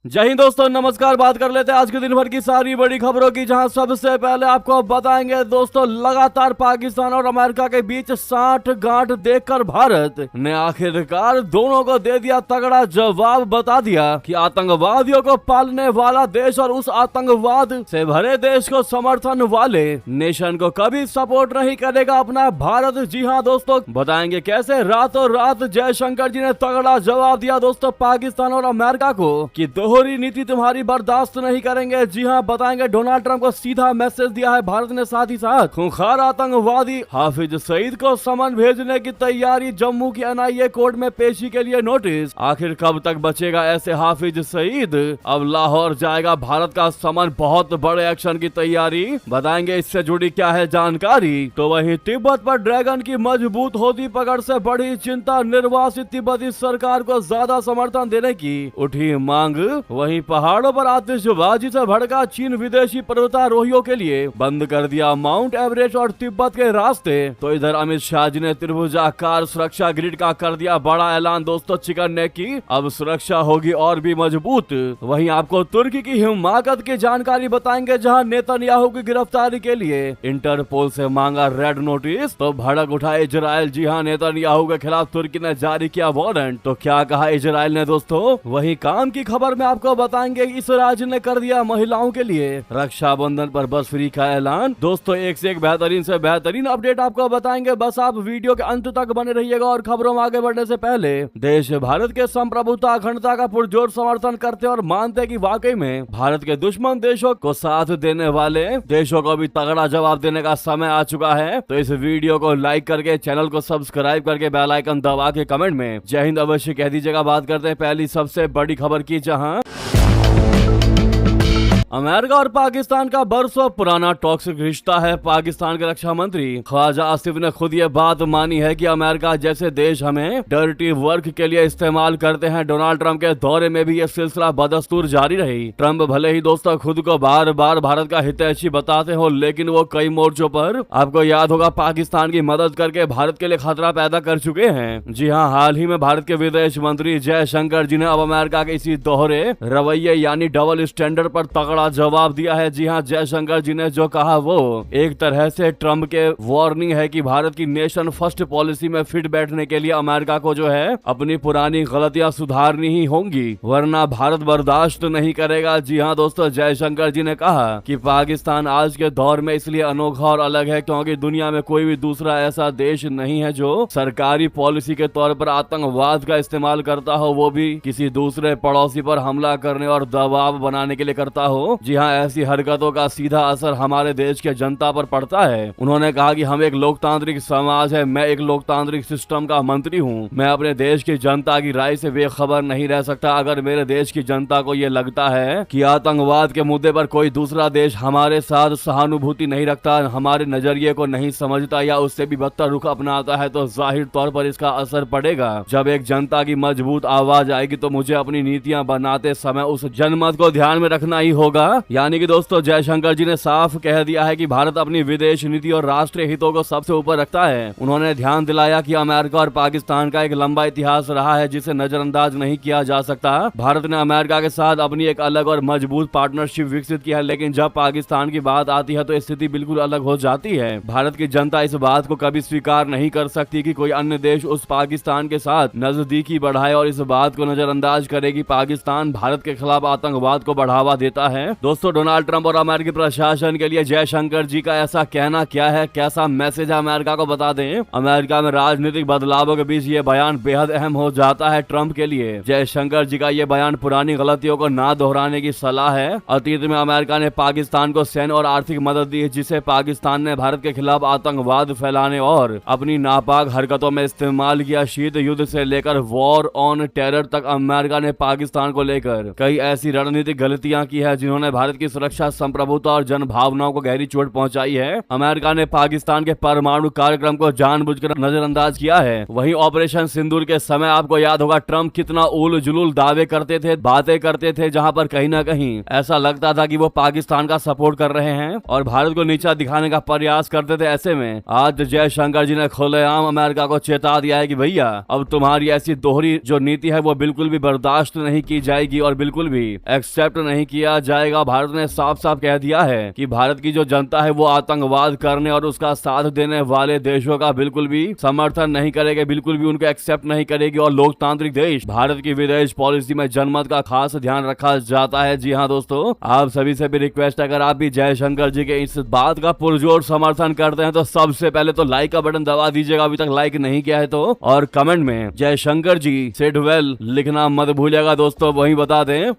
जय हिंद दोस्तों, नमस्कार। बात कर लेते हैं आज के दिन भर की सारी बड़ी खबरों की, जहां सबसे पहले आपको बताएंगे दोस्तों, लगातार पाकिस्तान और अमेरिका के बीच 60 गांठ देखकर भारत ने आखिरकार दोनों को दे दिया तगड़ा जवाब। बता दिया कि आतंकवादियों को पालने वाला देश और उस आतंकवाद से भरे देश को समर्थन वाले नेशन को कभी सपोर्ट नहीं करेगा अपना भारत। जी हाँ दोस्तों, बताएंगे कैसे रातों रात जयशंकर जी ने तगड़ा जवाब दिया दोस्तों पाकिस्तान और अमेरिका को कि दोहरी नीति तुम्हारी बर्दाश्त नहीं करेंगे। जी हाँ, बताएंगे डोनाल्ड ट्रंप को सीधा मैसेज दिया है भारत ने। साथ ही साथ खूंखार आतंकवादी हाफिज सईद को समन भेजने की तैयारी, जम्मू की एनआईए कोर्ट में पेशी के लिए नोटिस। आखिर कब तक बचेगा ऐसे हाफिज सईद? अब लाहौर जाएगा भारत का समन, बहुत बड़े एक्शन की तैयारी। बताएंगे इससे जुड़ी क्या है जानकारी। तो वहीं तिब्बत पर ड्रैगन की मजबूत होती पकड़ से बड़ी चिंता, निर्वासित तिब्बती सरकार को ज्यादा समर्थन देने की उठी मांग। वहीं पहाड़ों पर आतिशबाजी से भड़का चीन विदेशी पर्वतारोहियों के लिए बंद कर दिया माउंट एवरेस्ट और तिब्बत के रास्ते। तो इधर अमित शाह जी ने त्रिभुजाकार सुरक्षा ग्रिड का कर दिया बड़ा ऐलान दोस्तों, चिकन नेक की अब सुरक्षा होगी और भी मजबूत। वहीं आपको तुर्की की हिमाकत की जानकारी बताएंगे, जहां नेतन्याहू की गिरफ्तारी के लिए इंटरपोल से मांगा रेड नोटिस। तो भड़क उठा इजराइल। जी हां, नेतन्याहू के खिलाफ तुर्की ने जारी किया वारंट। तो क्या कहा इजराइल ने दोस्तों? वहीं काम की खबर में आपको बताएंगे, इस राज्य ने कर दिया महिलाओं के लिए रक्षाबंधन पर बस फ्री का ऐलान। दोस्तों एक से एक बेहतरीन से बेहतरीन अपडेट आपको बताएंगे, बस आप वीडियो के अंत तक बने रहिएगा। और खबरों में आगे बढ़ने से पहले देश भारत के संप्रभुता अखंडता का पुरजोर समर्थन करते और मानते कि वाकई में भारत के दुश्मन देशों को साथ देने वाले देशों को भी तगड़ा जवाब देने का समय आ चुका है। तो इस वीडियो को लाइक करके, चैनल को सब्सक्राइब करके, बेल आइकन दबा के कमेंट में जय हिंद अवश्य कह दीजिएगा। बात करते हैं पहली सबसे बड़ी खबर की, जहां अमेरिका और पाकिस्तान का बरसों पुराना टॉक्सिक रिश्ता है। पाकिस्तान के रक्षा मंत्री ख्वाजा आसिफ ने खुद ये बात मानी है कि अमेरिका जैसे देश हमें डर्टी वर्क के लिए इस्तेमाल करते हैं। डोनाल्ड ट्रंप के दौरे में भी ये सिलसिला बदस्तूर जारी रही। ट्रंप भले ही दोस्तों खुद को बार बार भारत का हितैषी बताते हो, लेकिन वो कई मोर्चों पर आपको याद होगा पाकिस्तान की मदद करके भारत के लिए खतरा पैदा कर चुके हैं। जी हाँ, हाल ही में भारत के विदेश मंत्री जयशंकर जी ने अब अमेरिका के इसी दोहरे रवैये यानी डबल स्टैंडर्ड पर तगड़ा जवाब दिया है। जी हां, जयशंकर जी ने जो कहा वो एक तरह से ट्रंप के वार्निंग है कि भारत की नेशन फर्स्ट पॉलिसी में फिट बैठने के लिए अमेरिका को जो है अपनी पुरानी गलतियां सुधारनी ही होंगी, वरना भारत बर्दाश्त नहीं करेगा। जी हां दोस्तों, जयशंकर जी ने कहा कि पाकिस्तान आज के दौर में इसलिए अनोखा और अलग है क्योंकि दुनिया में कोई भी दूसरा ऐसा देश नहीं है जो सरकारी पॉलिसी के तौर पर आतंकवाद का इस्तेमाल करता हो, वो भी किसी दूसरे पड़ोसी पर हमला करने और दबाव बनाने के लिए करता हो। जी हाँ, ऐसी हरकतों का सीधा असर हमारे देश के जनता पर पड़ता है। उन्होंने कहा कि हम एक लोकतांत्रिक समाज है, मैं एक लोकतांत्रिक सिस्टम का मंत्री हूँ, मैं अपने देश की जनता की राय से बेखबर नहीं रह सकता। अगर मेरे देश की जनता को ये लगता है कि आतंकवाद के मुद्दे पर कोई दूसरा देश हमारे साथ सहानुभूति नहीं रखता, हमारे नजरिए को नहीं समझता या उससे भी बदतर रुख अपनाता है, तो जाहिर तौर पर इसका असर पड़ेगा। जब एक जनता की मजबूत आवाज आएगी तो मुझे अपनी नीतियां बनाते समय उस जनमत को ध्यान में रखना ही होगा। यानी कि दोस्तों जयशंकर जी ने साफ कह दिया है कि भारत अपनी विदेश नीति और राष्ट्रीय हितों को सबसे ऊपर रखता है। उन्होंने ध्यान दिलाया कि अमेरिका और पाकिस्तान का एक लंबा इतिहास रहा है जिसे नजरअंदाज नहीं किया जा सकता। भारत ने अमेरिका के साथ अपनी एक अलग और मजबूत पार्टनरशिप विकसित की है, लेकिन जब पाकिस्तान की बात आती है तो स्थिति बिल्कुल अलग हो जाती है। भारत की जनता इस बात को कभी स्वीकार नहीं कर सकती कि कोई अन्य देश उस पाकिस्तान के साथ नजदीकी बढ़ाए और इस बात को नजरअंदाज करे कि पाकिस्तान भारत के खिलाफ आतंकवाद को बढ़ावा देता है। दोस्तों डोनाल्ड ट्रंप और अमेरिकी प्रशासन के लिए जयशंकर जी का ऐसा कहना क्या है, कैसा मैसेज है अमेरिका को बता दें। अमेरिका में राजनीतिक बदलावों के बीच ये बयान बेहद अहम हो जाता है ट्रंप के लिए। जयशंकर जी का ये बयान पुरानी गलतियों को ना दोहराने की सलाह है। अतीत में अमेरिका ने पाकिस्तान को सैन्य और आर्थिक मदद दी, जिसे पाकिस्तान ने भारत के खिलाफ आतंकवाद फैलाने और अपनी नापाक हरकतों में इस्तेमाल किया। शीत युद्ध से लेकर वॉर ऑन टेरर तक अमेरिका ने पाकिस्तान को लेकर कई ऐसी रणनीतिक गलतियां की है जिन्होंने जिन्होंने भारत की सुरक्षा, संप्रभुता और जन भावनाओं को गहरी चोट पहुंचाई है। अमेरिका ने पाकिस्तान के परमाणु कार्यक्रम को जानबूझकर नजरअंदाज किया है। वहीं ऑपरेशन सिंदूर के समय आपको याद होगा ट्रंप कितना उल जुलूल दावे करते थे, बातें करते थे, जहां पर कहीं ना कहीं ऐसा लगता था कि वो पाकिस्तान का सपोर्ट कर रहे हैं और भारत को नीचा दिखाने का प्रयास करते थे। ऐसे में आज जयशंकर जी ने खुलेआम अमेरिका को चेता दिया है कि भैया अब तुम्हारी ऐसी दोहरी जो नीति है वो बिल्कुल भी बर्दाश्त नहीं की जाएगी और बिल्कुल भी एक्सेप्ट नहीं किया जाएगा। भारत ने साफ साफ कह दिया है कि भारत की जो जनता है वो आतंकवाद करने और उसका साथ देने वाले देशों का बिल्कुल भी समर्थन नहीं करेगी, बिल्कुल भी उनको एक्सेप्ट नहीं करेगी। और लोकतांत्रिक देश भारत की विदेश पॉलिसी में जनमत का खास ध्यान रखा जाता है। जी हाँ दोस्तों, आप सभी से भी रिक्वेस्ट है, अगर आप भी जयशंकर जी के इस बात का पुरजोर समर्थन करते हैं तो सबसे पहले तो लाइक का बटन दबा दीजिएगा, अभी तक लाइक नहीं किया है तो, और कमेंट में जयशंकर जी सेड वेल लिखना मत भूलिएगा दोस्तों। वहीं बता दें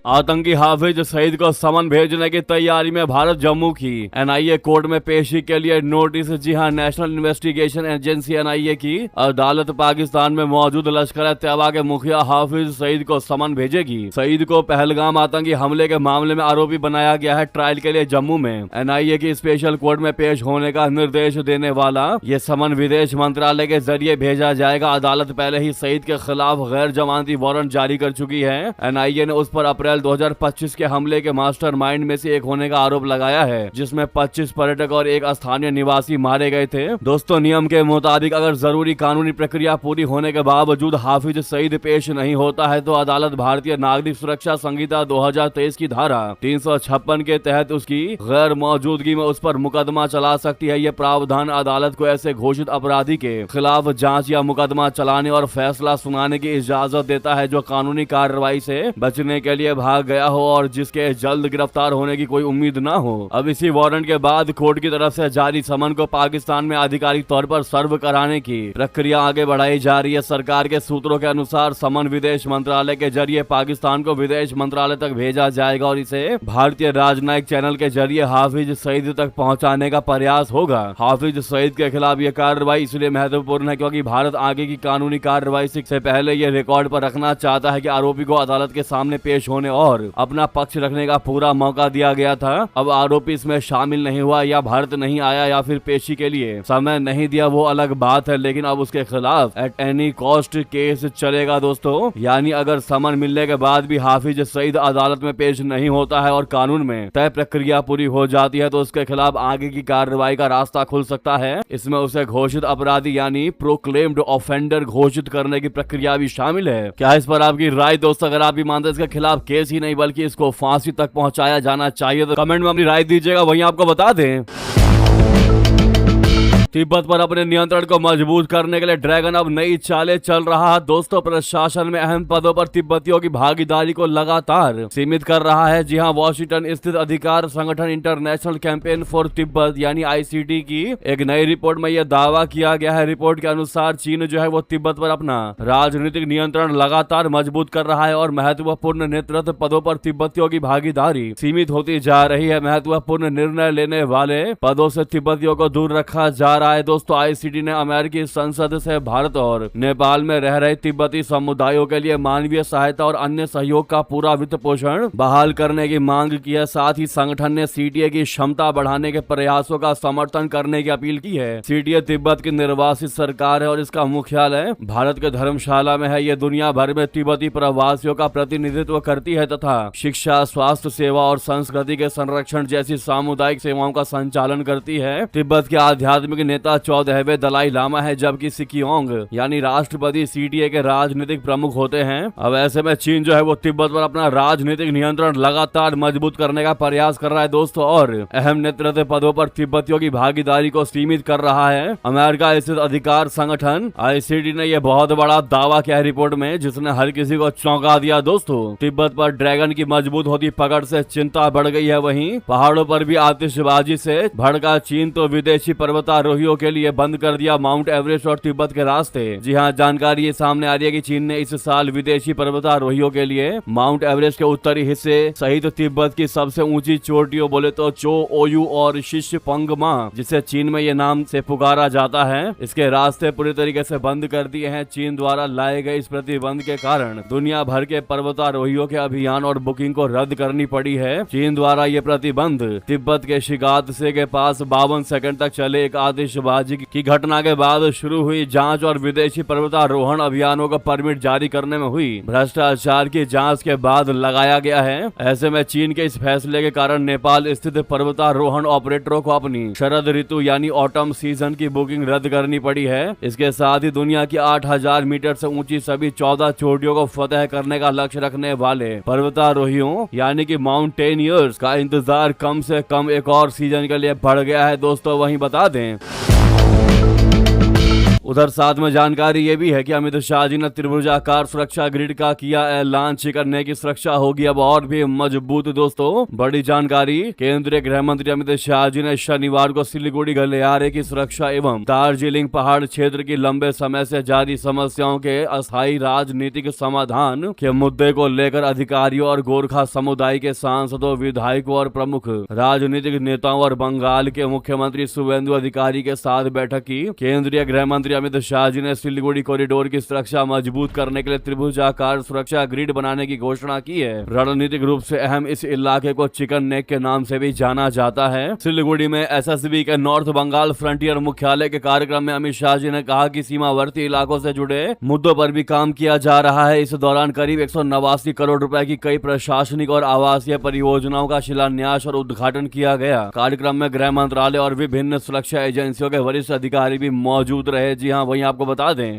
आतंकी हाफिज सईद को समन भेजने की तैयारी में भारत जम्मू की एनआईए कोर्ट में पेशी के लिए नोटिस। जी हां, नेशनल इन्वेस्टिगेशन एजेंसी एनआईए की अदालत पाकिस्तान में मौजूद लश्कर तैयबा के मुखिया हाफिज सईद को समन भेजेगी। सईद को पहलगाम आतंकी हमले के मामले में आरोपी बनाया गया है। ट्रायल के लिए जम्मू में एनआईए की स्पेशल कोर्ट में पेश होने का निर्देश देने वाला ये समन विदेश मंत्रालय के जरिए भेजा जाएगा। अदालत पहले ही सईद के खिलाफ गैर जमानती वारंट जारी कर चुकी है। एनआईए ने उस पर अप्रैल 2025 के हमले के मास्टरमाइंड में से एक होने का आरोप लगाया है, जिसमें 25 पर्यटक और एक स्थानीय निवासी मारे गए थे। दोस्तों, नियम के मुताबिक अगर जरूरी कानूनी प्रक्रिया पूरी होने के बावजूद हाफिज सईद पेश नहीं होता है तो अदालत भारतीय नागरिक सुरक्षा संहिता 2023 की धारा 356 के तहत उसकी गैर मौजूदगी में उस पर मुकदमा चला सकती है। यह प्रावधान अदालत को ऐसे घोषित अपराधी के खिलाफ जांच या मुकदमा चलाने और फैसला सुनाने की इजाजत देता है जो कानूनी कार्रवाई से बचने के लिए भाग गया हो और जिसके जल्द गिरफ्तार होने की कोई उम्मीद ना हो। अब इसी वारंट के बाद कोर्ट की तरफ से जारी समन को पाकिस्तान में आधिकारिक तौर पर सर्व कराने की प्रक्रिया आगे बढ़ाई जा रही है। सरकार के सूत्रों के अनुसार समन विदेश मंत्रालय के जरिए पाकिस्तान को विदेश मंत्रालय तक भेजा जाएगा और इसे भारतीय राजनयिक चैनल के जरिए हाफिज सईद तक पहुंचाने का प्रयास होगा। हाफिज सईद के खिलाफ यह कार्रवाई इसलिए महत्वपूर्ण है क्योंकि भारत आगे की कानूनी कार्रवाई से पहले यह रिकॉर्ड पर रखना चाहता है कि आरोपी को अदालत के सामने पेश होने और अपना पक्ष रखने का पूरा मौका दिया गया था। अब आरोपी इसमें शामिल नहीं हुआ या भारत नहीं आया या फिर पेशी के लिए समय नहीं दिया, वो अलग बात है, लेकिन अब उसके खिलाफ एट एनी कॉस्ट केस चलेगा दोस्तों। यानी अगर समन मिलने के बाद भी हाफिज सईद अदालत में पेश नहीं होता है और कानून में तय प्रक्रिया पूरी हो जाती है तो उसके खिलाफ आगे की कार्रवाई का रास्ता खुल सकता है। इसमें उसे घोषित अपराधी यानी प्रोक्लेम्ड ऑफेंडर घोषित करने की प्रक्रिया भी शामिल है। क्या इस पर आपकी राय दोस्तों? अगर आप भी मानते हैं इसके खिलाफ केस ही नहीं बल्कि इसको फांसी तक पहुंचाया जाना चाहिए तो कमेंट में अपनी राय दीजिएगा। वहीं आपको बता दें तिब्बत पर अपने नियंत्रण को मजबूत करने के लिए ड्रैगन अब नई चालें चल रहा है दोस्तों। प्रशासन में अहम पदों पर तिब्बतियों की भागीदारी को लगातार सीमित कर रहा है। जी हां, वॉशिंगटन स्थित अधिकार संगठन इंटरनेशनल कैंपेन फॉर तिब्बत यानी ICT की एक नई रिपोर्ट में यह दावा किया गया है। रिपोर्ट के अनुसार चीन जो है वो तिब्बत पर अपना राजनीतिक नियंत्रण लगातार मजबूत कर रहा है और महत्वपूर्ण नेतृत्व पदों पर तिब्बतियों की भागीदारी सीमित होती जा रही है। महत्वपूर्ण निर्णय लेने वाले पदों से तिब्बतियों को दूर रखा जा रहा है दोस्तों। ICT ने अमेरिकी संसद से भारत और नेपाल में रह रहे तिब्बती समुदायों के लिए मानवीय सहायता और अन्य सहयोग का पूरा वित्त पोषण बहाल करने की मांग की है। साथ ही संगठन ने CTA की क्षमता बढ़ाने के प्रयासों का समर्थन करने की अपील की है। CTA तिब्बत की निर्वासित सरकार है और इसका मुख्यालय भारत के धर्मशाला में है। ये दुनिया भर में तिब्बती प्रवासियों का प्रतिनिधित्व करती है तथा शिक्षा, स्वास्थ्य सेवा और संस्कृति के संरक्षण जैसी सामुदायिक सेवाओं का संचालन करती है। तिब्बत के आध्यात्मिक नेता 14वें दलाई लामा है जबकि सिकियोंग यानी राष्ट्रपति CTA के राजनीतिक प्रमुख होते हैं। अब ऐसे में चीन जो है वो तिब्बत पर अपना राजनीतिक नियंत्रण लगातार मजबूत करने का प्रयास कर रहा है दोस्तों और अहम नेतृत्व पदों पर तिब्बतियों की भागीदारी को सीमित कर रहा है। अमेरिका स्थित अधिकार संगठन ICT ने यह बहुत बड़ा दावा किया है रिपोर्ट में, जिसने हर किसी को चौंका दिया दोस्तों। तिब्बत पर ड्रैगन की मजबूत होती पकड़ से चिंता बढ़ गई है। वहीं पहाड़ों पर भी आतिशबाजी से भड़का चीन तो विदेशी पर्वतारोही पर्वतारोहियों के लिए बंद कर दिया माउंट एवरेस्ट और तिब्बत के रास्ते। जी हाँ, जानकारी ये सामने आ रही है कि चीन ने इस साल विदेशी पर्वतारोहियों के लिए माउंट एवरेस्ट के उत्तरी हिस्से सहित तिब्बत की सबसे ऊंची चोटियों बोले तो चो ओयू और शिशपंगमा, जिसे चीन में ये नाम से पुकारा जाता है, इसके रास्ते पूरी तरीके से बंद कर दिए हैं। चीन द्वारा लाए गए इस प्रतिबंध के कारण दुनिया भर के पर्वतारोहियों के अभियान और बुकिंग को रद्द करनी पड़ी है। चीन द्वारा ये प्रतिबंध तिब्बत के शिगात्से के पास 52 सेकंड तक चले एक आतिशबाजी की घटना के बाद शुरू हुई जांच और विदेशी पर्वतारोहण अभियानों का परमिट जारी करने में हुई भ्रष्टाचार की जांच के बाद लगाया गया है। ऐसे में चीन के इस फैसले के कारण नेपाल स्थित पर्वतारोहण ऑपरेटरों को अपनी शरद ऋतु यानी ऑटम सीजन की बुकिंग रद्द करनी पड़ी है। इसके साथ ही दुनिया की 8000 मीटर से ऊंची सभी 14 चोटियों को फतह करने का लक्ष्य रखने वाले पर्वतारोहियों यानी कि माउंटेनियर्स का इंतजार कम से कम एक और सीजन के लिए बढ़ गया है। दोस्तों वहीं बता दें, उधर साथ में जानकारी ये भी है कि अमित शाह जी ने त्रिभुजाकार सुरक्षा ग्रिड का किया ऐलान। चिकन्ने की सुरक्षा होगी अब और भी मजबूत। दोस्तों बड़ी जानकारी, केंद्रीय गृह मंत्री अमित शाह जी ने शनिवार को सिलीगुड़ी गलियारे की सुरक्षा एवं दार्जिलिंग पहाड़ क्षेत्र की लंबे समय से जारी समस्याओं के अस्थायी राजनीतिक समाधान के मुद्दे को लेकर अधिकारियों और गोरखा समुदाय के सांसदों, विधायकों और प्रमुख राजनीतिक नेताओं और बंगाल के मुख्यमंत्री शुवेंदु अधिकारी के साथ बैठक की। केंद्रीय गृह मंत्री अमित शाह जी ने सिलीगुड़ी कॉरिडोर की सुरक्षा मजबूत करने के लिए त्रिभुजाकार सुरक्षा ग्रिड बनाने की घोषणा की है। रणनीतिक रूप से अहम इस इलाके को चिकन नेक के नाम से भी जाना जाता है। सिलीगुड़ी में एसएसबी के नॉर्थ बंगाल फ्रंटियर मुख्यालय के कार्यक्रम में अमित शाह जी ने कहा कि सीमावर्ती इलाकों से जुड़े मुद्दों पर भी काम किया जा रहा है। इस दौरान करीब 189 करोड़ रुपए की कई प्रशासनिक और आवासीय परियोजनाओं का शिलान्यास और उद्घाटन किया गया। कार्यक्रम में गृह मंत्रालय और विभिन्न सुरक्षा एजेंसियों के वरिष्ठ अधिकारी भी मौजूद रहे। जी हाँ, वहीं आपको बता दें,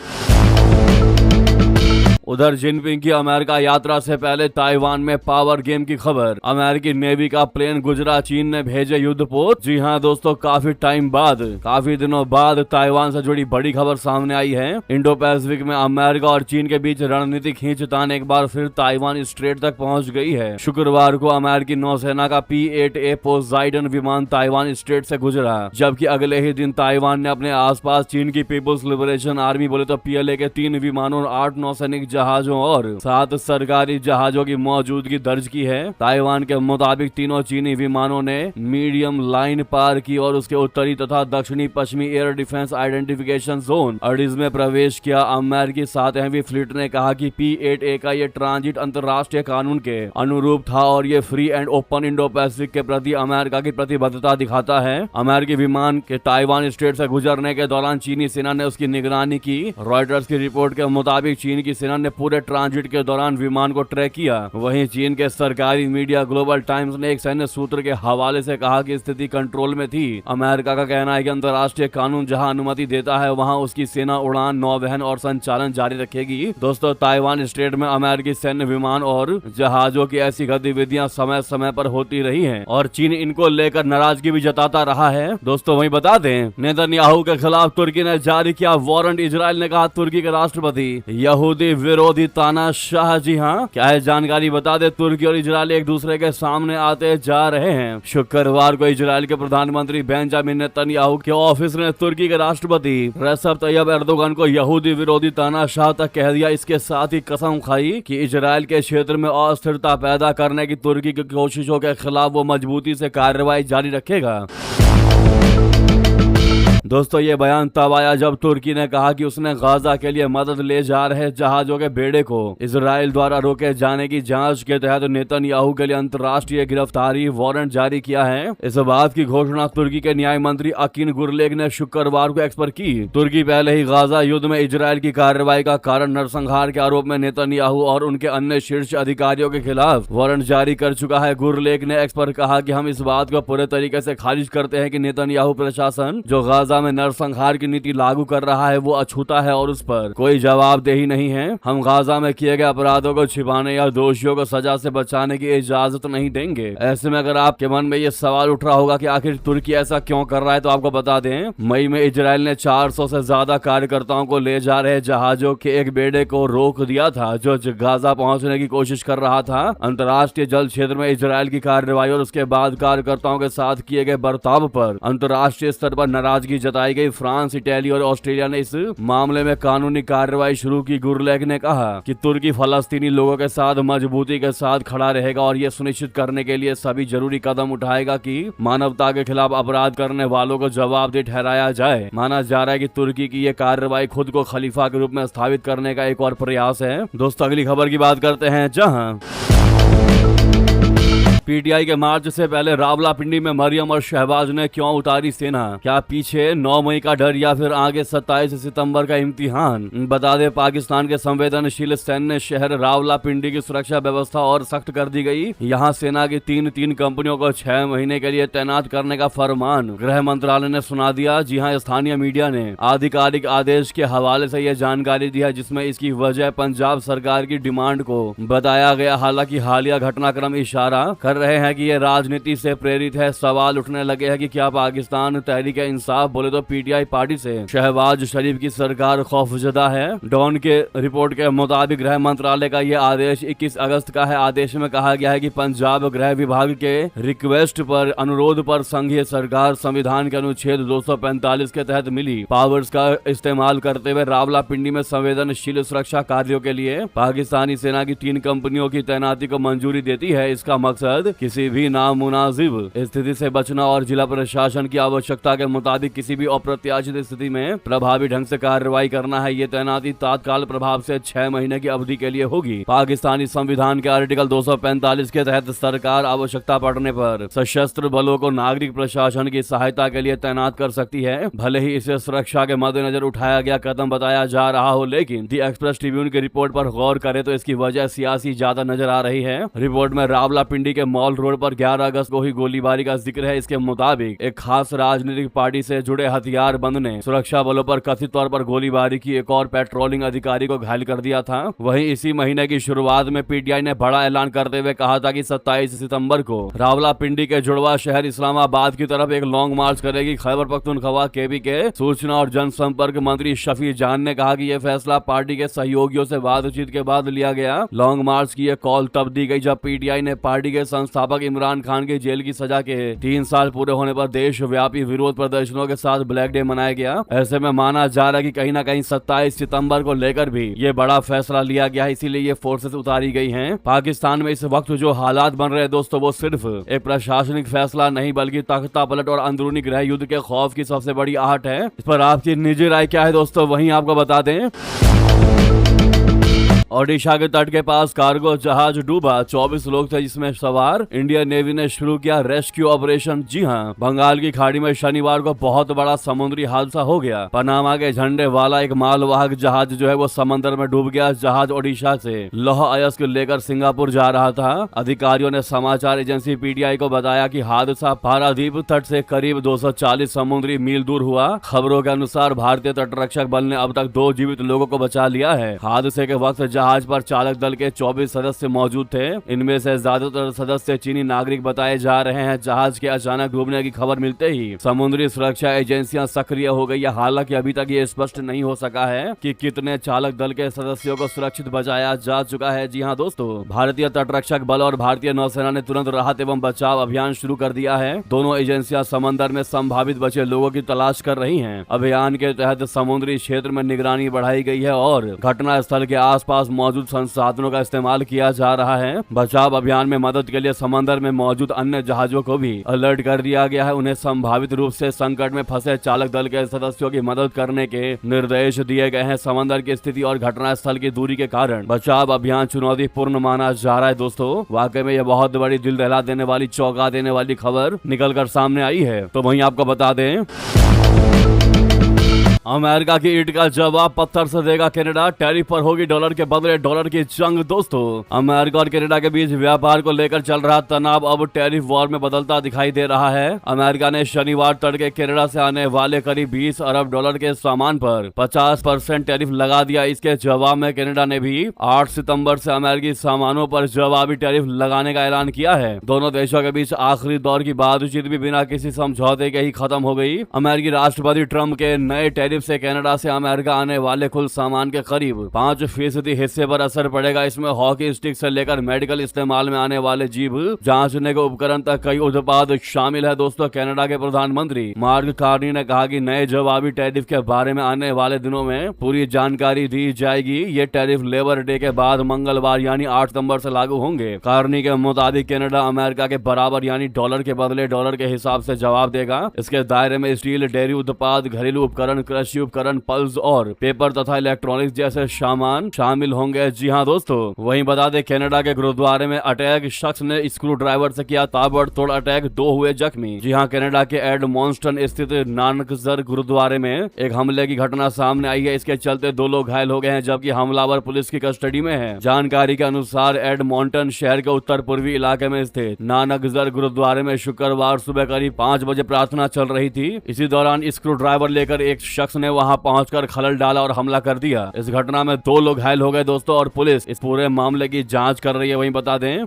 उधर जिनपिंग की अमेरिका यात्रा से पहले ताइवान में पावर गेम की खबर। अमेरिकी नेवी का प्लेन गुजरा, चीन ने भेजे युद्धपोत। जी हाँ दोस्तों, काफी दिनों बाद ताइवान से जुड़ी बड़ी खबर सामने आई है। इंडो पैसिफिक में अमेरिका और चीन के बीच रणनीतिक खींचतान एक बार फिर ताइवान स्ट्रेट तक पहुंच गई है। शुक्रवार को अमेरिकी नौसेना का P-8A पोसाइडन विमान ताइवान स्ट्रेट से गुजरा, जबकि अगले ही दिन ताइवान ने अपने आसपास चीन की पीपुल्स लिबरेशन आर्मी बोले तो PLA के 3 विमानों, 8 नौसैनिक जहाजों और 7 सरकारी जहाजों की मौजूदगी दर्ज की है। ताइवान के मुताबिक तीनों चीनी विमानों ने मीडियम लाइन पार की और उसके उत्तरी तथा दक्षिणी पश्चिमी एयर डिफेंस आइडेंटिफिकेशन जोन अडीज में प्रवेश किया। अमेरिकी 7वीं फ्लीट ने कहा कि P-8A का ये ट्रांजिट अंतर्राष्ट्रीय कानून के अनुरूप था और ये free and open Indo Pacific के प्रति अमेरिका की प्रतिबद्धता दिखाता है। अमेरिकी विमान के ताइवान स्ट्रेट से गुजरने के दौरान चीनी सेना ने उसकी निगरानी की। रॉयटर्स की रिपोर्ट के मुताबिक चीन की सेना ने पूरे ट्रांजिट के दौरान विमान को ट्रैक किया। वहीं चीन के सरकारी मीडिया ग्लोबल टाइम्स ने एक सैन्य सूत्र के हवाले से कहा कि स्थिति कंट्रोल में थी। अमेरिका का कहना है कि अंतर्राष्ट्रीय कानून जहां अनुमति देता है वहां उसकी सेना उड़ान, नौवहन और संचालन जारी रखेगी। दोस्तों ताइवान स्ट्रेट में अमेरिकी सैन्य विमान और जहाजों की ऐसी गतिविधियां समय समय पर होती रही हैं और चीन इनको लेकर नाराजगी भी जताता रहा है। दोस्तों वहीं बता दें, नेतन्याहू के खिलाफ तुर्की ने जारी किया वारंट। इजराइल ने कहा तुर्की के राष्ट्रपति यहूदी विरोधी तानाशाह। जी हाँ, क्या है जानकारी बता दे, तुर्की और इजराइल एक दूसरे के सामने आते जा रहे हैं। शुक्रवार को इजराइल के प्रधानमंत्री बेंजामिन नेतन्याहू के ऑफिस ने तुर्की के राष्ट्रपति रेसेप तैयब एर्दोगन को यहूदी विरोधी तानाशाह तक कह दिया। इसके साथ ही कसम खाई कि इजराइल के क्षेत्र में अस्थिरता पैदा करने की तुर्की की कोशिशों के खिलाफ वो मजबूती से कार्रवाई जारी रखेगा। दोस्तों ये बयान तब आया जब तुर्की ने कहा कि उसने गाजा के लिए मदद ले जा रहे जहाजों के बेड़े को इजराइल द्वारा रोके जाने की जांच के तहत नेतन्याहू के लिए अंतर्राष्ट्रीय गिरफ्तारी वारंट जारी किया है। इस बात की घोषणा तुर्की के न्याय मंत्री अकीन गुरलेग ने शुक्रवार को एक्स पर की। तुर्की पहले ही गाजा युद्ध में इजराइल की कार्रवाई का कारण नरसंहार के आरोप में नेतन्याहू और उनके अन्य शीर्ष अधिकारियों के खिलाफ वारंट जारी कर चुका है। गुरलेग ने एक्स पर कहा कि हम इस बात को पूरे तरीके से खारिज करते हैं कि नेतन्याहू प्रशासन जो गाजा में नरसंहार की नीति लागू कर रहा है वो अछूता है और उस पर कोई जवाबदेही नहीं है। हम गाजा में किए गए अपराधों को छिपाने या दोषियों को सजा से बचाने की इजाजत नहीं देंगे। ऐसे में अगर आपके मन में ये सवाल उठ रहा होगा कि आखिर तुर्की ऐसा क्यों कर रहा है, तो आपको बता दें, मई में इजराइल ने 400 से ज्यादा कार्यकर्ताओं को ले जा रहे जहाजों के एक बेड़े को रोक दिया था जो गाजा पहुंचने की कोशिश कर रहा था। अंतर्राष्ट्रीय जल क्षेत्र में इजराइल की कार्रवाई और उसके बाद कार्यकर्ताओं के साथ किए गए बर्ताव पर अंतर्राष्ट्रीय स्तर पर नाराजगी जताई गई। फ्रांस, इटली और ऑस्ट्रेलिया ने इस मामले में कानूनी कार्रवाई शुरू की। गुरलेग ने कहा कि तुर्की फलस्तीनी लोगों के साथ मजबूती के साथ खड़ा रहेगा और ये सुनिश्चित करने के लिए सभी जरूरी कदम उठाएगा कि मानवता के खिलाफ अपराध करने वालों को जवाबदेह ठहराया जाए। माना जा रहा है कि तुर्की की ये कार्रवाई खुद को खलीफा के रूप में स्थापित करने का एक और प्रयास है। दोस्तों अगली खबर की बात करते हैं, जहां पीटीआई के मार्च से पहले रावलापिंडी में मरियम और शहबाज ने क्यों उतारी सेना? क्या पीछे 9 मई का डर या फिर आगे 27 सितंबर का इम्तिहान? बता दें, पाकिस्तान के संवेदनशील सैन्य शहर रावलापिंडी की सुरक्षा व्यवस्था और सख्त कर दी गई। यहां सेना की तीन कंपनियों को 6 महीने के लिए तैनात करने का फरमान गृह मंत्रालय ने सुना दिया। जी हां, स्थानीय मीडिया ने आधिकारिक आदेश के हवाले से यह जानकारी दी है, जिसमें इसकी वजह पंजाब सरकार की डिमांड को बताया गया। हालांकि हालिया घटनाक्रम इशारा कर रहे हैं कि ये राजनीति से प्रेरित है। सवाल उठने लगे हैं कि क्या पाकिस्तान तहरीक इंसाफ बोले तो पीटीआई पार्टी से शहबाज शरीफ की सरकार खौफजदा है। डॉन के रिपोर्ट के मुताबिक गृह मंत्रालय का यह आदेश 21 अगस्त का है। आदेश में कहा गया है कि पंजाब गृह विभाग के रिक्वेस्ट पर अनुरोध पर संघीय सरकार संविधान के अनुच्छेद 245 के तहत मिली पावर्स का इस्तेमाल करते हुए रावलापिंडी में संवेदनशील सुरक्षा कार्यों के लिए पाकिस्तानी सेना की 3 कंपनियों की तैनाती को मंजूरी देती है। इसका मकसद किसी भी नामुनासिब स्थिति से बचना और जिला प्रशासन की आवश्यकता के मुताबिक किसी भी अप्रत्याशित स्थिति में प्रभावी ढंग से कार्रवाई करना है। ये तैनाती तत्काल प्रभाव से 6 महीने की अवधि के लिए होगी। पाकिस्तानी संविधान के आर्टिकल 245 के तहत सरकार आवश्यकता पड़ने पर सशस्त्र बलों को नागरिक प्रशासन की सहायता के लिए तैनात कर सकती है। भले ही इसे सुरक्षा के मद्देनजर उठाया गया कदम बताया जा रहा हो, लेकिन दी एक्सप्रेस ट्रिब्यून की रिपोर्ट पर गौर करें तो इसकी वजह सियासी ज्यादा नजर आ रही है। रिपोर्ट में रावलापिंडी के मॉल रोड पर 11 अगस्त को ही गोलीबारी का जिक्र है। इसके मुताबिक एक खास राजनीतिक पार्टी से जुड़े हथियारबंद ने सुरक्षा बलों पर कथित तौर पर गोलीबारी की। एक और पेट्रोलिंग अधिकारी को घायल कर दिया था। वहीं इसी महीने की शुरुआत में पीटीआई ने बड़ा ऐलान करते हुए कहा था कि 27 सितंबर को रावलापिंडी के जुड़वा शहर इस्लामाबाद की तरफ एक लॉन्ग मार्च करेगी। खैबर पख्तूनख्वा केबी के सूचना और जनसंपर्क मंत्री शफी जान ने कहा कि यह फैसला पार्टी के सहयोगियों से बातचीत के बाद लिया गया। लॉन्ग मार्च की यह कॉल तब दी गई जब पीटीआई ने पार्टी के संस्थापक इमरान खान की जेल की सजा के 3 साल पूरे होने पर देशव्यापी विरोध प्रदर्शनों के साथ ब्लैक डे मनाया गया। ऐसे में माना जा रहा है कि कहीं ना कहीं 27 सितंबर को लेकर भी ये बड़ा फैसला लिया गया है, इसीलिए ये फोर्सेस उतारी गई हैं। पाकिस्तान में इस वक्त जो हालात बन रहे हैं दोस्तों, वो सिर्फ एक प्रशासनिक फैसला नहीं बल्कि तख्ता पलट और अंदरूनी गृह युद्ध के खौफ की सबसे बड़ी आहट है। इस पर आपकी निजी राय क्या है दोस्तों, वहीं आपको बता दें। ओडिशा के तट के पास कार्गो जहाज डूबा, 24 लोग थे जिसमें सवार। इंडियन नेवी ने शुरू किया रेस्क्यू ऑपरेशन। जी हां, बंगाल की खाड़ी में शनिवार को बहुत बड़ा समुद्री हादसा हो गया। पनामा के झंडे वाला एक मालवाहक जहाज जो है वो समंदर में डूब गया। जहाज ओडिशा से लौह अयस्क लेकर सिंगापुर जा रहा था। अधिकारियों ने समाचार एजेंसी पीटीआई को बताया कि हादसा पारादीप तट से करीब 240 समुद्री मील दूर हुआ। खबरों के अनुसार भारतीय तटरक्षक बल ने अब तक 2 जीवित लोगों को बचा लिया है। हादसे के वक्त जहाज पर चालक दल के 24 सदस्य मौजूद थे। इनमें से ज्यादातर सदस्य चीनी नागरिक बताए जा रहे हैं। जहाज के अचानक डूबने की खबर मिलते ही समुद्री सुरक्षा एजेंसियां सक्रिय हो गई है। हालांकि अभी तक ये स्पष्ट नहीं हो सका है कि कितने चालक दल के सदस्यों को सुरक्षित बचाया जा चुका है। जी हाँ दोस्तों, भारतीय तटरक्षक बल और भारतीय नौसेना ने तुरंत राहत एवं बचाव अभियान शुरू कर दिया है। दोनों एजेंसियां समंदर में संभावित बचे लोगों की तलाश कर रही हैं। अभियान के तहत समुद्री क्षेत्र में निगरानी बढ़ाई गई है और घटना स्थल के आसपास मौजूद संसाधनों का इस्तेमाल किया जा रहा है। बचाव अभियान में मदद के लिए समंदर में मौजूद अन्य जहाजों को भी अलर्ट कर दिया गया है। उन्हें संभावित रूप से संकट में फंसे चालक दल के सदस्यों की मदद करने के निर्देश दिए गए हैं। समंदर की स्थिति और घटना स्थल की दूरी के कारण बचाव अभियान चुनौतीपूर्ण माना जा रहा है। दोस्तों, वाकई में यह बहुत बड़ी दिल दहला देने वाली, चौंका देने वाली खबर निकल कर सामने आई है। तो वहीं आपको बता दें, अमेरिका की ईंट का जवाब पत्थर से देगा कनाडा। टैरिफ पर होगी डॉलर के बदले डॉलर की जंग। दोस्तों, अमेरिका और कनाडा के बीच व्यापार को लेकर चल रहा तनाव अब टैरिफ वॉर में बदलता दिखाई दे रहा है। अमेरिका ने शनिवार तड़के कनाडा से आने वाले करीब 20 अरब डॉलर के सामान पर 50% टैरिफ लगा दिया। इसके जवाब में कनाडा ने भी 8 सितंबर से अमेरिकी सामानों पर जवाबी टैरिफ लगाने का ऐलान किया है। दोनों देशों के बीच आखिरी दौर की बातचीत भी बिना किसी समझौते के ही खत्म हो गई। अमेरिकी राष्ट्रपति ट्रंप के नए टैरिफ टैरिफ से कनाडा से अमेरिका आने वाले कुल सामान के करीब 5% हिस्से पर असर पड़ेगा। इसमें हॉकी स्टिक से लेकर मेडिकल इस्तेमाल में आने वाले जीभ जांचने के उपकरण तक कई उत्पाद शामिल है। दोस्तों, कनाडा के प्रधानमंत्री मार्क कार्नी ने कहा कि नए जवाबी टैरिफ के बारे में आने वाले दिनों में पूरी जानकारी दी जाएगी। ये टैरिफ लेबर डे के बाद मंगलवार यानी 8 सितंबर से लागू होंगे। कार्नी के मुताबिक कनाडा अमेरिका के बराबर यानी डॉलर के बदले डॉलर के हिसाब से जवाब देगा। इसके दायरे में स्टील, डेयरी उत्पाद, घरेलू उपकरण, कृषि उपकरण, पल्स और पेपर तथा इलेक्ट्रॉनिक्स जैसे सामान शामिल होंगे। जी हाँ दोस्तों, वहीं बता दें कनाडा के गुरुद्वारे में अटैक, शख्स ने स्क्रू ड्राइवर से किया ताबड़तोड़ अटैक, 2 हुए जख्मी। जी हाँ, कनाडा के एडमॉन्स्टन स्थित नानकसर गुरुद्वारे में एक हमले की घटना सामने आई है। इसके चलते 2 लोग घायल हो गए हैं, जबकि हमलावर पुलिस की कस्टडी में है। जानकारी के अनुसार एडमॉन्टन शहर के उत्तर पूर्वी इलाके में स्थित नानकसर गुरुद्वारे में शुक्रवार सुबह करीब 5 बजे प्रार्थना चल रही थी। इसी दौरान स्क्रू ड्राइवर लेकर एक शख्स ने वहां पहुंचकर खलल डाला और हमला कर दिया। इस घटना में 2 लोग घायल हो गए दोस्तों, और पुलिस इस पूरे मामले की जांच कर रही है। वहीं बता दें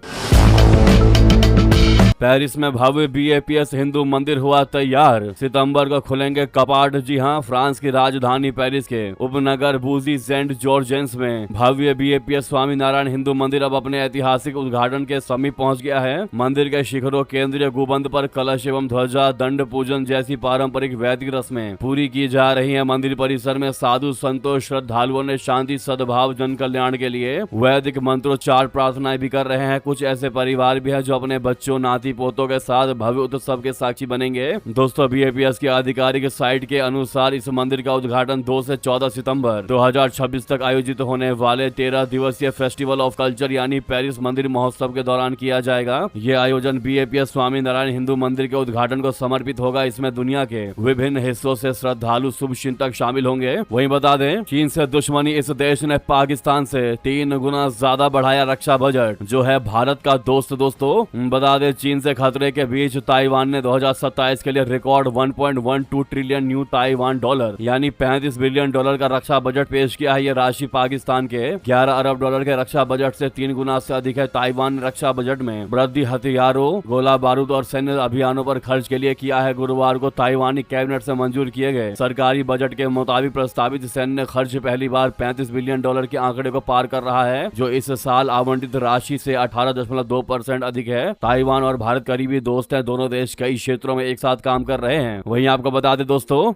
पेरिस में भव्य बीएपीएस हिंदू मंदिर हुआ तैयार, सितंबर को खुलेंगे कपाट। जी हां, फ्रांस की राजधानी पेरिस के उपनगर बूजी सेंट जॉर्जेंस में भव्य बीएपीएस स्वामी नारायण हिंदू मंदिर अब अपने ऐतिहासिक उद्घाटन के समीप पहुंच गया है। मंदिर के शिखरों, केंद्रीय गुंबद पर कलश एवं ध्वजा, दंड पूजन जैसी पारंपरिक वैदिक रस्में पूरी की जा रही है। मंदिर परिसर में साधु संतों, श्रद्धालुओं ने शांति, सद्भाव, जन कल्याण के लिए वैदिक मंत्रोच्चार, प्रार्थनाएं भी कर रहे हैं। कुछ ऐसे परिवार भी है जो अपने बच्चों, नाती पोतों के साथ भव्य उत्सव के साक्षी बनेंगे। दोस्तों, बीएपीएस की आधिकारिक साइट के अनुसार इस मंदिर का उद्घाटन 2 से 14 सितंबर 2026 तक आयोजित होने वाले 13 दिवसीय फेस्टिवल ऑफ कल्चर यानी पेरिस मंदिर महोत्सव के दौरान किया जाएगा। ये आयोजन बीएपीएस स्वामी नारायण हिंदू मंदिर के उद्घाटन को समर्पित होगा। इसमें दुनिया के विभिन्न हिस्सों से श्रद्धालु, शुभ चिंतक शामिल होंगे। वहीं बता दें, चीन से दुश्मनी, इस देश ने पाकिस्तान से 3 गुना ज्यादा बढ़ाया रक्षा बजट, जो है भारत का दोस्त। दोस्तों, बता दें चीन से खतरे के बीच ताइवान ने 2027 के लिए record 1.12 trillion new Taiwan dollar यानी 35 बिलियन डॉलर का रक्षा बजट पेश किया है। ये राशि पाकिस्तान के 11 अरब डॉलर के रक्षा बजट से 3 गुना से अधिक है। ताइवान ने रक्षा बजट में वृद्धि हथियारों, गोला बारूद और सैन्य अभियानों पर खर्च के लिए किया है। गुरुवार को ताइवानी कैबिनेट से मंजूर किए गए सरकारी बजट के मुताबिक प्रस्तावित सैन्य खर्च पहली बार 35 बिलियन डॉलर के आंकड़े को पार कर रहा है, जो इस साल आवंटित राशि से 18.2% अधिक है। ताइवान और भारत करीबी दोस्त हैं। दोनों देश कई क्षेत्रों में एक साथ काम कर रहे हैं। वहीं आपको बता दें दोस्तों,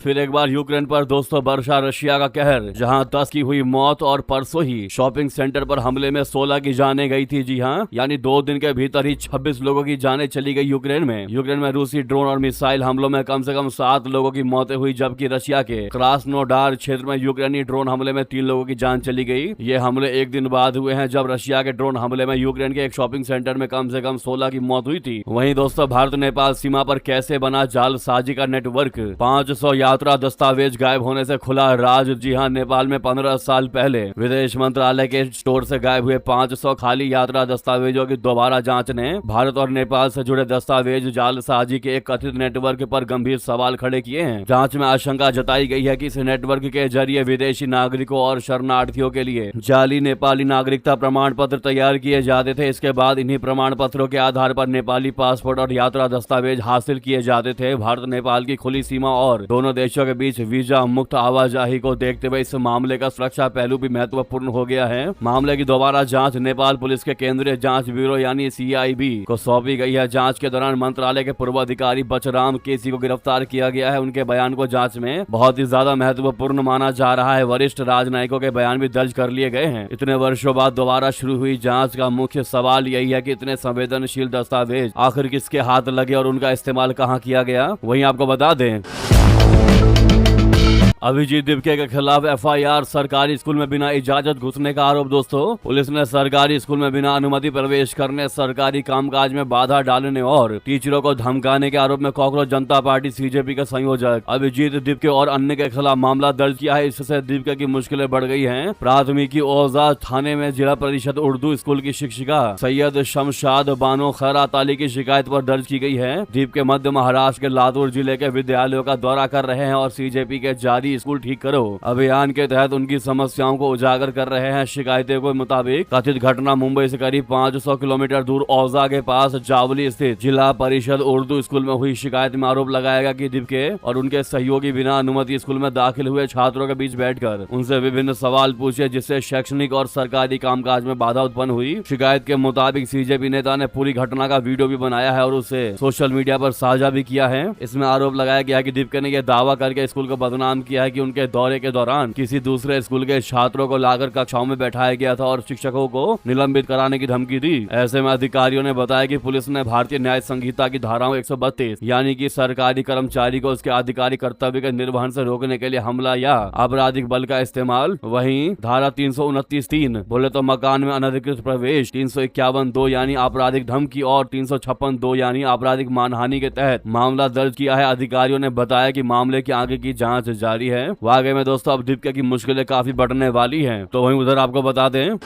फिर एक बार यूक्रेन पर दोस्तों वर्षा, रशिया का कहर, जहां 10 की हुई मौत और परसों ही शॉपिंग सेंटर पर हमले में 16 की जानें गई थी। जी हां, यानी 2 दिन के भीतर ही 26 लोगों की जानें चली गई यूक्रेन में रूसी ड्रोन और मिसाइल हमलों में कम से कम 7 लोगों की मौतें हुई, जबकि रशिया के क्रास्नोडार क्षेत्र में यूक्रेनी ड्रोन हमले में 3 लोगों की जान चली गई। ये हमले एक दिन बाद हुए हैं जब रशिया के ड्रोन हमले में यूक्रेन के एक शॉपिंग सेंटर में कम से कम 16 की मौत हुई थी। वहीं दोस्तों, भारत नेपाल सीमा पर कैसे बना जालसाजी का नेटवर्क, 500 यात्रा दस्तावेज गायब होने से खुला राज। जी हां, नेपाल में 15 साल पहले विदेश मंत्रालय के स्टोर से गायब हुए 500 खाली यात्रा दस्तावेजों की दोबारा जांच ने भारत और नेपाल से जुड़े दस्तावेज जालसाजी के एक कथित नेटवर्क पर गंभीर सवाल खड़े किए हैं। जांच में आशंका जताई गई है कि इस नेटवर्क के जरिए विदेशी नागरिकों और शरणार्थियों के लिए जाली नेपाली नागरिकता प्रमाण पत्र तैयार किए जाते थे। इसके बाद इन्हीं प्रमाण पत्रों के आधार पर नेपाली पासपोर्ट और यात्रा दस्तावेज हासिल किए जाते थे। भारत नेपाल की खुली सीमा और दोनों देशों के बीच वीजा मुक्त आवाजाही को देखते हुए इस मामले का सुरक्षा पहलू भी महत्वपूर्ण हो गया है। मामले की दोबारा जांच नेपाल पुलिस के केंद्रीय जांच ब्यूरो यानी CIB को सौंपी गई है। जांच के दौरान मंत्रालय के पूर्व अधिकारी बचराम केसी को गिरफ्तार किया गया है। उनके बयान को जांच में बहुत ही ज्यादा महत्वपूर्ण माना जा रहा है। वरिष्ठ राजनयिकों के बयान भी दर्ज कर लिए गए हैं। इतने वर्षों बाद दोबारा शुरू हुई जांच का मुख्य सवाल यही है कि इतने संवेदनशील दस्तावेज आखिर किसके हाथ लगे और उनका इस्तेमाल कहां किया गया। वहीं आपको बता दें, अभिजीत दिपके के खिलाफ FIR, सरकारी स्कूल में बिना इजाजत घुसने का आरोप। दोस्तों, पुलिस ने सरकारी स्कूल में बिना अनुमति प्रवेश करने, सरकारी कामकाज में बाधा डालने और टीचरों को धमकाने के आरोप में कॉकरोच जनता पार्टी CJP के संयोजक अभिजीत दिपके और अन्य के खिलाफ मामला दर्ज किया है। इससे दिपके की मुश्किलें बढ़ गई हैं। प्राथमिकी ओजा थाने में जिला परिषद उर्दू स्कूल की शिक्षिका सैयद शमशाद बानो खैरात अली की शिकायत पर दर्ज की गई है। दिपके मध्य महाराष्ट्र के लातूर जिले के विद्यालयों का दौरा कर रहे हैं और CJP के जारी बुनियादी स्कूल ठीक करो अभियान के तहत उनकी समस्याओं को उजागर कर रहे हैं। शिकायतों के मुताबिक कथित घटना मुंबई से करीब 500 किलोमीटर दूर औजा के पास जावली स्थित जिला परिषद उर्दू स्कूल में हुई। शिकायत में आरोप लगाया गया कि दीपके और उनके सहयोगी बिना अनुमति स्कूल में दाखिल हुए छात्रों के बीच बैठकर उनसे विभिन्न सवाल पूछे, जिससे शैक्षणिक और सरकारी कामकाज में बाधा उत्पन्न हुई। शिकायत के मुताबिक सीजेपी नेता ने पूरी घटना का वीडियो भी बनाया है और उसे सोशल मीडिया पर साझा भी किया है। इसमें आरोप लगाया गया कि दीपके ने यह दावा करके स्कूल को बदनाम किया है कि उनके दौरे के दौरान किसी दूसरे स्कूल के छात्रों को लाकर कक्षाओं में बैठाया गया था और शिक्षकों को निलंबित कराने की धमकी दी। ऐसे में अधिकारियों ने बताया कि पुलिस ने भारतीय न्याय संहिता की धाराओं 132 यानी कि सरकारी कर्मचारी को उसके आधिकारिक कर्तव्य के निर्वहन से रोकने के लिए हमला या आपराधिक बल का इस्तेमाल, वहीं धारा 329(3) बोले तो मकान में अनधिकृत प्रवेश, 351(2) यानी आपराधिक धमकी और 356(2) यानी आपराधिक मानहानि के तहत मामला दर्ज किया है। अधिकारियों ने बताया कि मामले की आगे की जांच जारी है। वाकई में दोस्तों अब दीपके की मुश्किलें काफी बढ़ने वाली हैं। तो वहीं उधर आपको बता दें,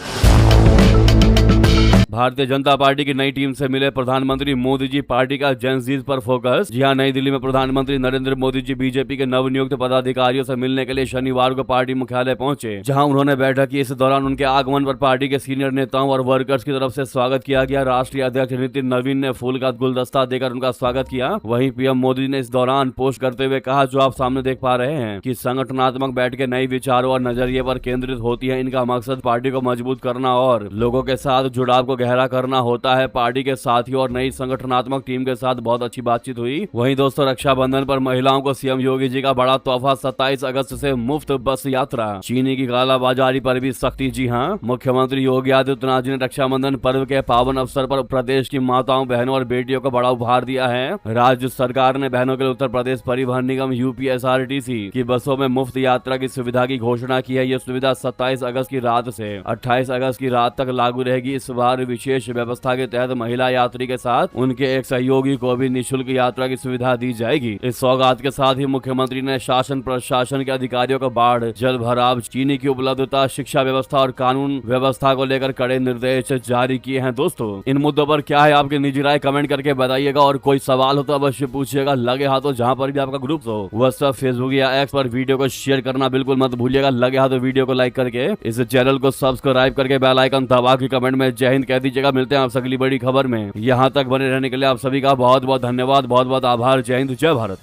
भारतीय जनता पार्टी की नई टीम से मिले प्रधानमंत्री मोदी जी, पार्टी का जनजीत पर फोकस। जी हां, नई दिल्ली में प्रधानमंत्री नरेंद्र मोदी जी बीजेपी के नवनियुक्त पदाधिकारियों से मिलने के लिए शनिवार को पार्टी मुख्यालय पहुंचे, जहां उन्होंने बैठक की। इस दौरान उनके आगमन पर पार्टी के सीनियर नेताओं और वर्कर्स की तरफ से स्वागत किया गया। राष्ट्रीय अध्यक्ष नितिन नवीन ने फूल का गुलदस्ता देकर उनका स्वागत किया। वहीं पीएम मोदी ने इस दौरान पोस्ट करते हुए कहा, जो आप सामने देख पा रहे हैं कि संगठनात्मक बैठकें नई विचारों और नजरिए पर केंद्रित होती है। इनका मकसद पार्टी को मजबूत करना और लोगों के साथ जुड़ाव को गहरा करना होता है। पार्टी के साथियों और नई संगठनात्मक टीम के साथ बहुत अच्छी बातचीत हुई। वहीं दोस्तों, रक्षाबंधन पर महिलाओं को सीएम योगी जी का बड़ा तोहफा, 27 अगस्त से मुफ्त बस यात्रा। चीनी की कालाबाजारी पर भी सख्ती। जी हां, मुख्यमंत्री योगी आदित्यनाथ जी ने रक्षाबंधन पर्व के पावन अवसर पर प्रदेश की माताओं, बहनों और बेटियों को बड़ा उपहार दिया है। राज्य सरकार ने बहनों के लिए उत्तर प्रदेश परिवहन निगम यूपीएसआरटीसी की बसों में मुफ्त यात्रा की सुविधा की घोषणा की है। यह सुविधा 27 अगस्त की रात से 28 अगस्त की रात तक लागू रहेगी। इस बार विशेष व्यवस्था के तहत महिला यात्री के साथ उनके एक सहयोगी को भी निःशुल्क यात्रा की सुविधा दी जाएगी। इस सौगात के साथ ही मुख्यमंत्री ने शासन प्रशासन के अधिकारियों को बाढ़, जल भराव, चीनी की उपलब्धता, शिक्षा व्यवस्था और कानून व्यवस्था को लेकर कड़े निर्देश जारी किए हैं। दोस्तों, इन मुद्दों पर क्या है आपकी निजी राय, कमेंट करके बताइएगा और कोई सवाल हो तो अवश्य पूछिएगा। लगे हाथों जहां पर भी आपका ग्रुप हो, व्हाट्सएप, फेसबुक या एक्स पर वीडियो को शेयर करना बिल्कुल मत भूलिएगा। लगे हाथों वीडियो को लाइक करके इस चैनल को सब्सक्राइब करके बेल आइकन दबा के कमेंट में जय हिंद कह दीजिएगा। मिलते हैं आप अगली बड़ी खबर में। यहां तक बने रहने के लिए आप सभी का बहुत बहुत धन्यवाद, बहुत बहुत आभार। जय हिंद, जय भारत।